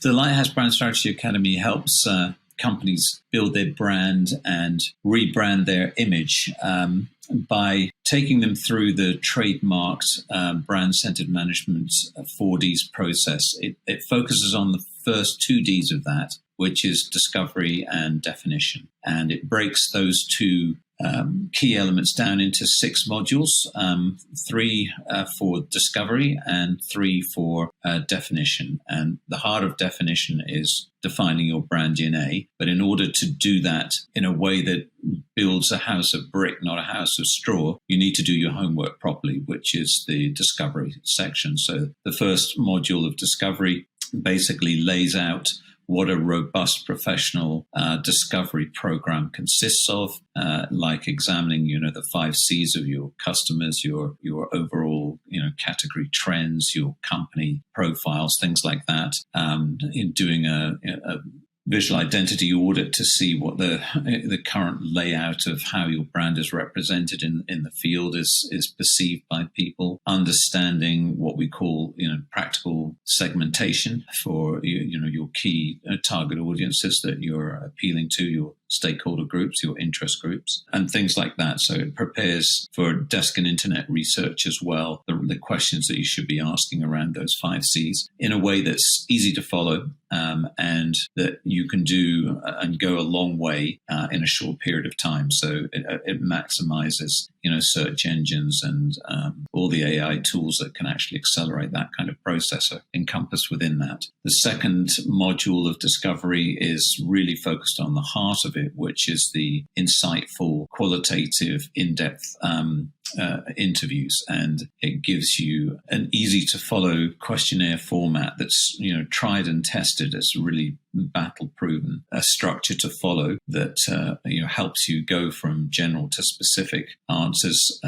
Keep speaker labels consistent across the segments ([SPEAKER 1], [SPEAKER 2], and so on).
[SPEAKER 1] The Lighthouse Brand Strategy Academy helps companies build their brand and rebrand their image by taking them through the trademarked brand-centered management 4Ds process. It focuses on the first 2Ds of that, which is discovery and definition. And it breaks those two key elements down into 6 modules, 3 for discovery and 3 for definition. And the heart of definition is defining your brand DNA. But in order to do that in a way that builds a house of brick, not a house of straw, you need to do your homework properly, which is the discovery section. So the first module of discovery basically lays out what a robust professional discovery program consists of, like examining, the 5 C's of your customers, your overall, category trends, your company profiles, things like that. In doing a visual identity audit to see what the current layout of how your brand is represented in the field is perceived by people, understanding what we call practical segmentation for your key target audiences that you're appealing to, your stakeholder groups, your interest groups, and things like that. So it prepares for desk and internet research as well, the questions that you should be asking around those 5 C's in a way that's easy to follow and that you can do and go a long way in a short period of time. So it maximizes search engines and all the AI tools that can actually accelerate that kind of process are encompassed within that. The second module of discovery is really focused on the heart of it, which is the insightful, qualitative, in-depth interviews, and it gives you an easy to follow questionnaire format that's tried and tested. It's really battle proven, a structure to follow that helps you go from general to specific answers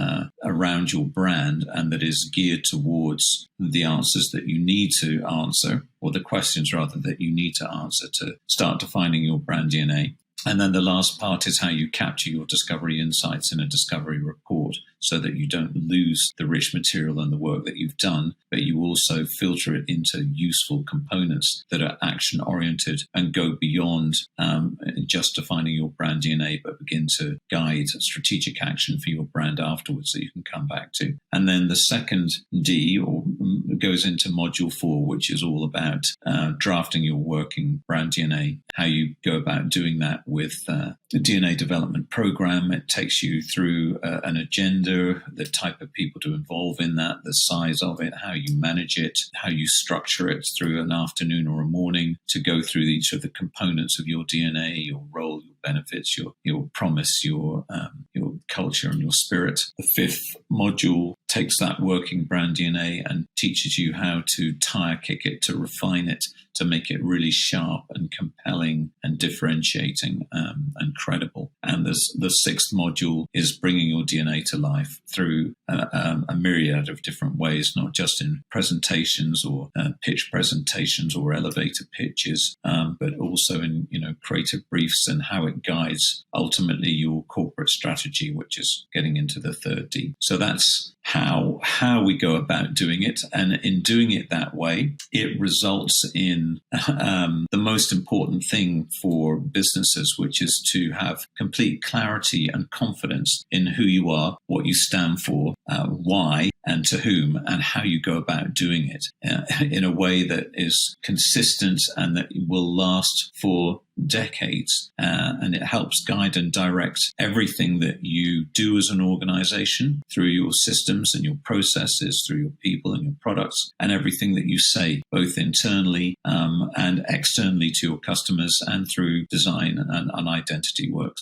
[SPEAKER 1] around your brand, and that is geared towards the answers that you need to answer, or the questions rather that you need to answer to start defining your brand DNA. And then the last part is how you capture your discovery insights in a discovery report so that you don't lose the rich material and the work that you've done, but you also filter it into useful components that are action-oriented and go beyond just defining your brand DNA, but begin to guide strategic action for your brand afterwards that you can come back to. And then the second D goes into module 4, which is all about drafting your working brand DNA, how you go about doing that with the DNA development program. It takes you through an agenda, the type of people to involve in that, the size of it, how you manage it, how you structure it through an afternoon or a morning to go through each of the components of your DNA, your role, your benefits, your promise, your culture and your spirit. The 5th module takes that working brand DNA and teaches you how to tire kick it, to refine it, to make it really sharp and compelling and differentiating and credible. And the 6th module is bringing your DNA to life through a myriad of different ways, not just in presentations or pitch presentations or elevator pitches, but also in creative briefs and how it guides ultimately your corporate strategy, which is getting into the 3rd D. So that's how we go about doing it. And in doing it that way, it results in the most important thing for businesses, which is to have complete clarity and confidence in who you are, what you stand for, why and to whom, and how you go about doing it in a way that is consistent and that will last for decades. And it helps guide and direct everything that you do as an organization through your systems and your processes, through your people and your products, and everything that you say, both internally and externally to your customers and through design and identity work.